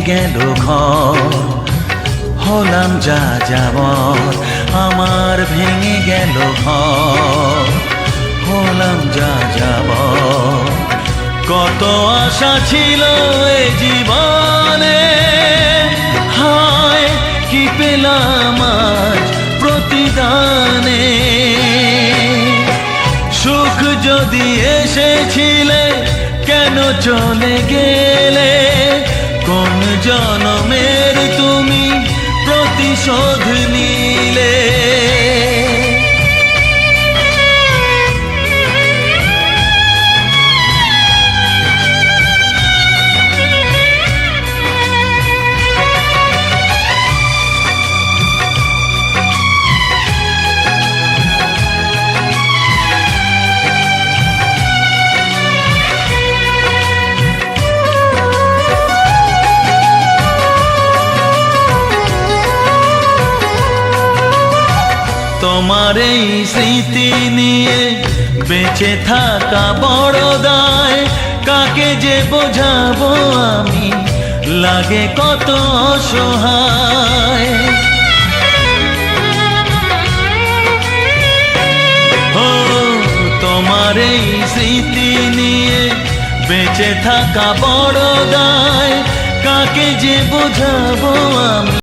গেল ঘর, হলাম যা যাবর। আমার ভেঙে গেল ঘর, হলাম যা যাবর। কত আশা ছিল এ জীবনে, হায় কি পেলাম আজ প্রতিদানে। সুখ যদি এসেছিলে কেন চলে গেলে, কোন জনমের তুমি প্রতিশোধ নিলে। তোমার এই স্মৃতি নিয়ে বেঁচে থাকা বড় দায়, কাকে যে বোঝাবো আমি, লাগে কত অসহায়। ও তোমার এই স্মৃতি নিয়ে বেঁচে থাকা বড় দায়, কাকে যে বোঝাবো আমি।